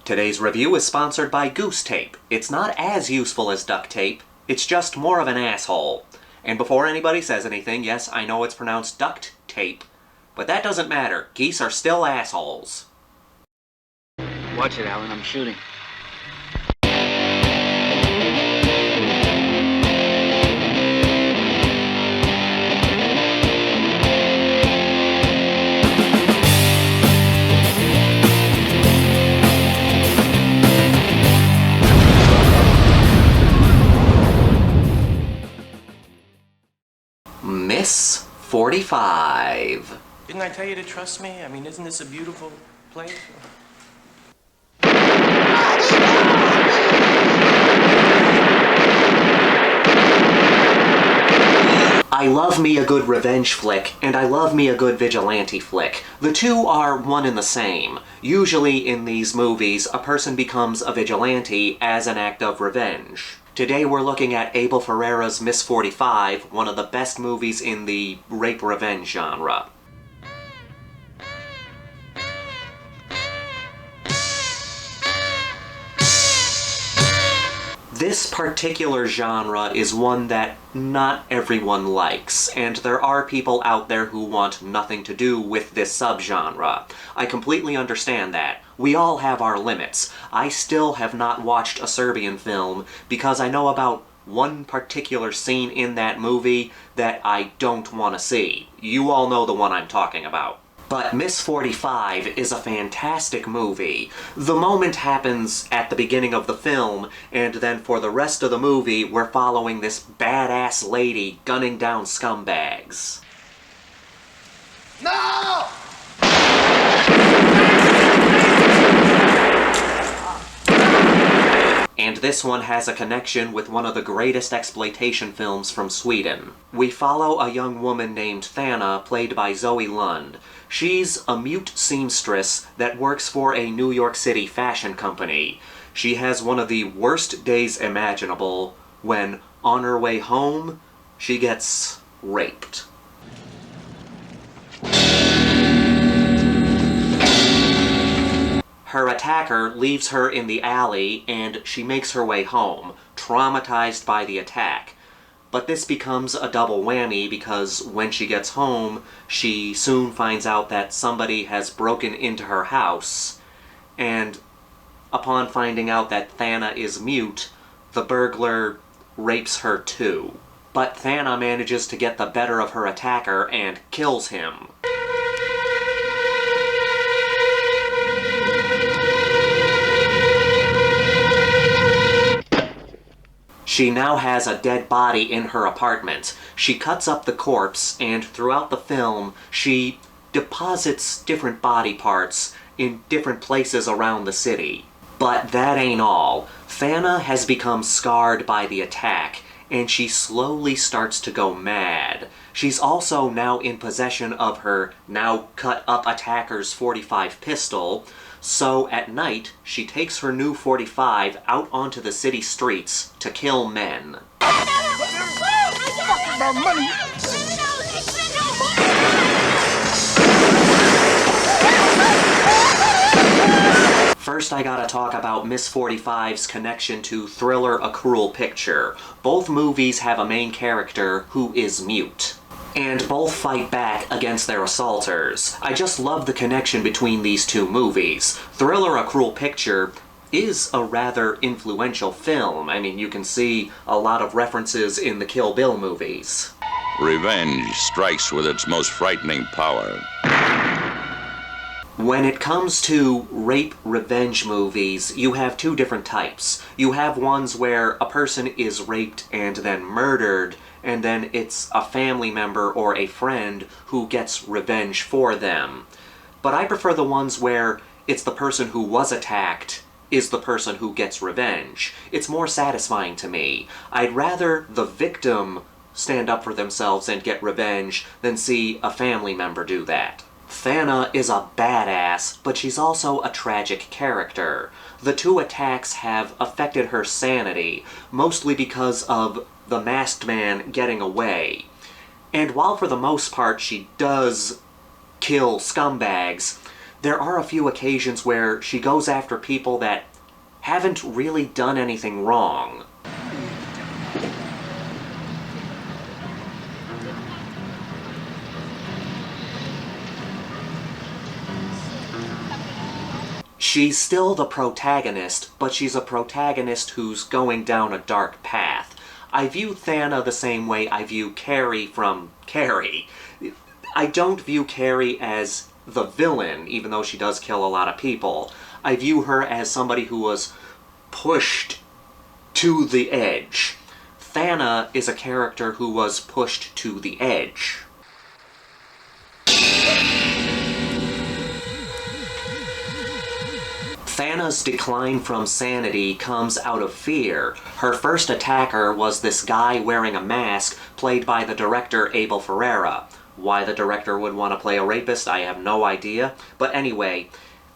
Today's review is sponsored by Goose Tape. It's not as useful as duct tape, it's just more of an asshole. And before anybody says anything, yes, I know it's pronounced duct tape, but that doesn't matter. Geese are still assholes. Watch it, Alan, I'm shooting. Miss 45. Didn't I tell you to trust me? I mean, isn't this a beautiful place? I love me a good revenge flick, and I love me a good vigilante flick. The two are one and the same. Usually in these movies, a person becomes a vigilante as an act of revenge. Today we're looking at Abel Ferrara's Miss 45, one of the best movies in the rape-revenge genre. This particular genre is one that not everyone likes, and there are people out there who want nothing to do with this subgenre. I completely understand that. We all have our limits. I still have not watched a Serbian film because I know about one particular scene in that movie that I don't want to see. You all know the one I'm talking about. But Miss 45 is a fantastic movie. The moment happens at the beginning of the film, and then for the rest of the movie, we're following this badass lady gunning down scumbags. No! And this one has a connection with one of the greatest exploitation films from Sweden. We follow a young woman named Thana, played by Zoe Lund. She's a mute seamstress that works for a New York City fashion company. She has one of the worst days imaginable when, on her way home, she gets raped. Her attacker leaves her in the alley, and she makes her way home, traumatized by the attack. But this becomes a double whammy because when she gets home, she soon finds out that somebody has broken into her house, and upon finding out that Thana is mute, the burglar rapes her too. But Thana manages to get the better of her attacker and kills him. She now has a dead body in her apartment. She cuts up the corpse, and throughout the film, she deposits different body parts in different places around the city. But that ain't all. Thana has become scarred by the attack, and she slowly starts to go mad. She's also now in possession of her now cut-up attacker's .45 pistol, so at night, she takes her new .45 out onto the city streets to kill men. First, I gotta talk about Miss 45's connection to Thriller: A Cruel Picture. Both movies have a main character who is mute, and both fight back against their assaulters. I just love the connection between these two movies. Thriller: A Cruel Picture is a rather influential film. I mean, you can see a lot of references in the Kill Bill movies. Revenge strikes with its most frightening power. When it comes to rape revenge movies, you have two different types. You have ones where a person is raped and then murdered, and then it's a family member or a friend who gets revenge for them. But I prefer the ones where it's the person who was attacked is the person who gets revenge. It's more satisfying to me. I'd rather the victim stand up for themselves and get revenge than see a family member do that. Thana is a badass, but she's also a tragic character. The two attacks have affected her sanity, mostly because of the masked man getting away. And while for the most part she does kill scumbags, there are a few occasions where she goes after people that haven't really done anything wrong. She's still the protagonist, but she's a protagonist who's going down a dark path. I view Thana the same way I view Carrie from Carrie. I don't view Carrie as the villain, even though she does kill a lot of people. I view her as somebody who was pushed to the edge. Thana is a character who was pushed to the edge. Thana's decline from sanity comes out of fear. Her first attacker was this guy wearing a mask, played by the director Abel Ferrara. Why the director would want to play a rapist, I have no idea. But anyway,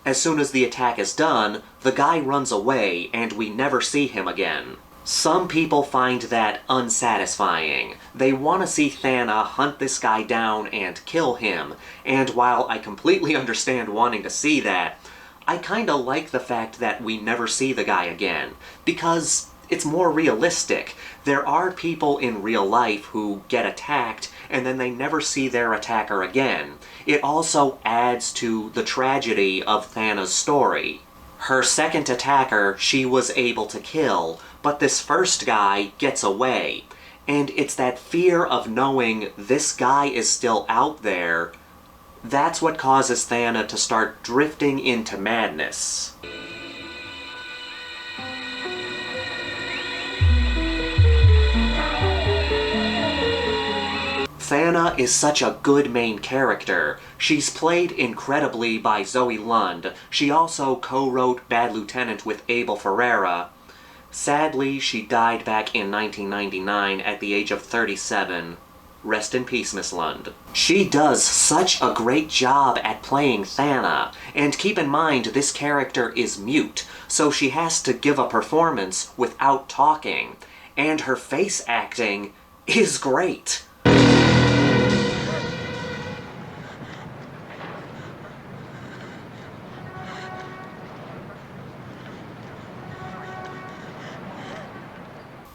as soon as the attack is done, the guy runs away and we never see him again. Some people find that unsatisfying. They want to see Thana hunt this guy down and kill him, and while I completely understand wanting to see that, I kinda like the fact that we never see the guy again, because it's more realistic. There are people in real life who get attacked and then they never see their attacker again. It also adds to the tragedy of Thana's story. Her second attacker she was able to kill, but this first guy gets away. And it's that fear of knowing this guy is still out there, that's what causes Thana to start drifting into madness. Thana is such a good main character. She's played incredibly by Zoe Lund. She also co-wrote Bad Lieutenant with Abel Ferrara. Sadly, she died back in 1999 at the age of 37. Rest in peace, Miss Lund. She does such a great job at playing Thana, and keep in mind this character is mute, so she has to give a performance without talking, and her face acting is great.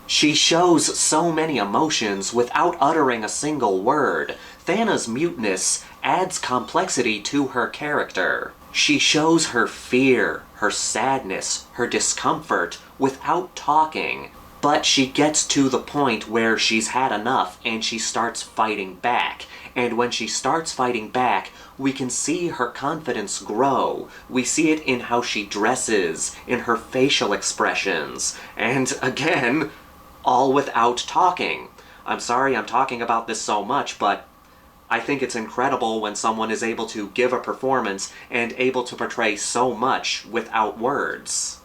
She shows so many emotions without uttering a single word. Thana's muteness adds complexity to her character. She shows her fear, her sadness, her discomfort without talking. But she gets to the point where she's had enough and she starts fighting back. And when she starts fighting back, we can see her confidence grow. We see it in how she dresses, in her facial expressions, and again, all without talking. I'm sorry I'm talking about this so much, but I think it's incredible when someone is able to give a performance and able to portray so much without words.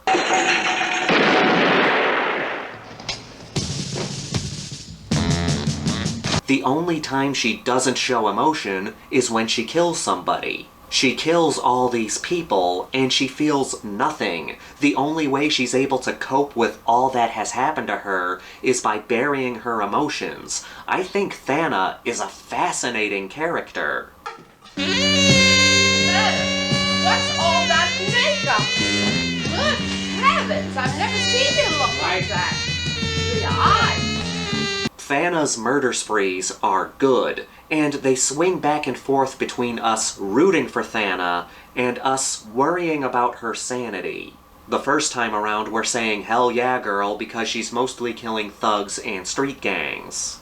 The only time she doesn't show emotion is when she kills somebody. She kills all these people, and she feels nothing. The only way she's able to cope with all that has happened to her is by burying her emotions. I think Thana is a fascinating character. What's all that makeup? Good heavens, I've never seen him look like that. The eyes. Thana's murder sprees are good, and they swing back and forth between us rooting for Thana and us worrying about her sanity. The first time around we're saying hell yeah girl because she's mostly killing thugs and street gangs.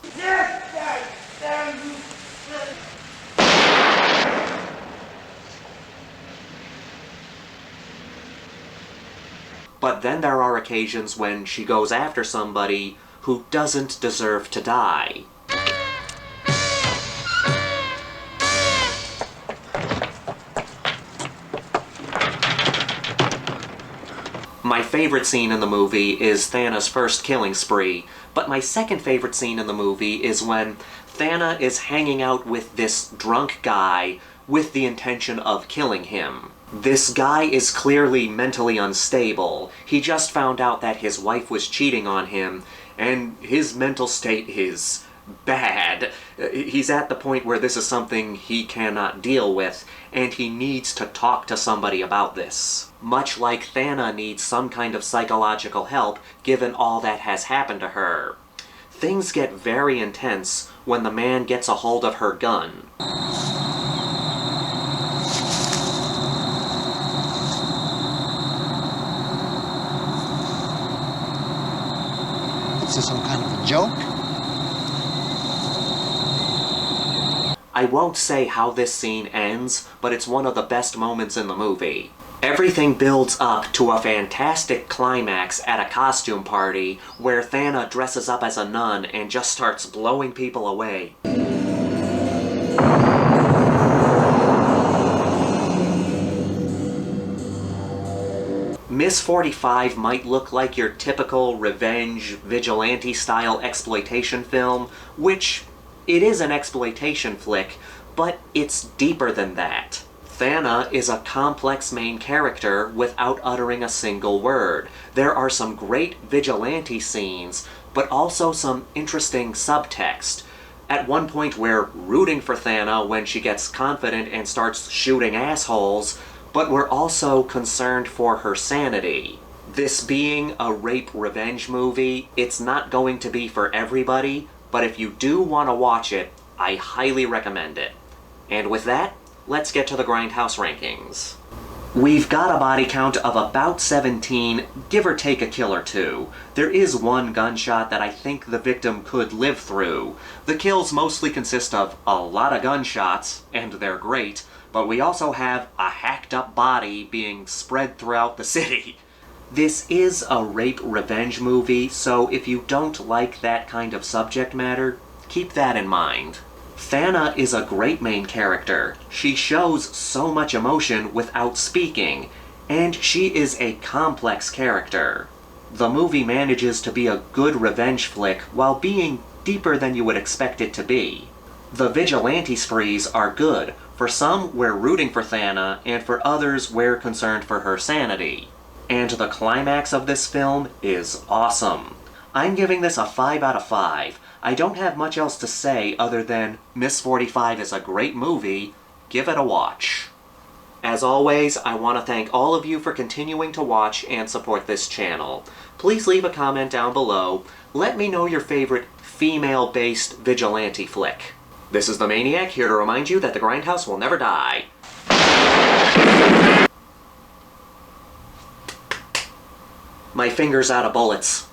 But then there are occasions when she goes after somebody who doesn't deserve to die. My favorite scene in the movie is Thana's first killing spree, but my second favorite scene in the movie is when Thana is hanging out with this drunk guy with the intention of killing him. This guy is clearly mentally unstable. He just found out that his wife was cheating on him, and his mental state is bad. He's at the point where this is something he cannot deal with, and he needs to talk to somebody about this. Much like Thana needs some kind of psychological help given all that has happened to her. Things get very intense when the man gets a hold of her gun. Is this some kind of a joke? I won't say how this scene ends, but it's one of the best moments in the movie. Everything builds up to a fantastic climax at a costume party where Thana dresses up as a nun and just starts blowing people away. Miss 45 might look like your typical revenge, vigilante-style exploitation film, which it is an exploitation flick, but it's deeper than that. Thana is a complex main character without uttering a single word. There are some great vigilante scenes, but also some interesting subtext. At one point we're rooting for Thana when she gets confident and starts shooting assholes, but we're also concerned for her sanity. This being a rape revenge movie, it's not going to be for everybody, but if you do want to watch it, I highly recommend it. And with that, let's get to the Grindhouse rankings. We've got a body count of about 17, give or take a kill or two. There is one gunshot that I think the victim could live through. The kills mostly consist of a lot of gunshots, and they're great, but we also have a hacked up body being spread throughout the city. This is a rape revenge movie, so if you don't like that kind of subject matter, keep that in mind. Thana is a great main character. She shows so much emotion without speaking, and she is a complex character. The movie manages to be a good revenge flick while being deeper than you would expect it to be. The vigilante sprees are good. For some, we're rooting for Thana, and for others, we're concerned for her sanity. And the climax of this film is awesome. I'm giving this a 5 out of 5. I don't have much else to say other than Miss 45 is a great movie. Give it a watch. As always, I want to thank all of you for continuing to watch and support this channel. Please leave a comment down below. Let me know your favorite female-based vigilante flick. This is the Maniac, here to remind you that the Grindhouse will never die. My finger's out of bullets.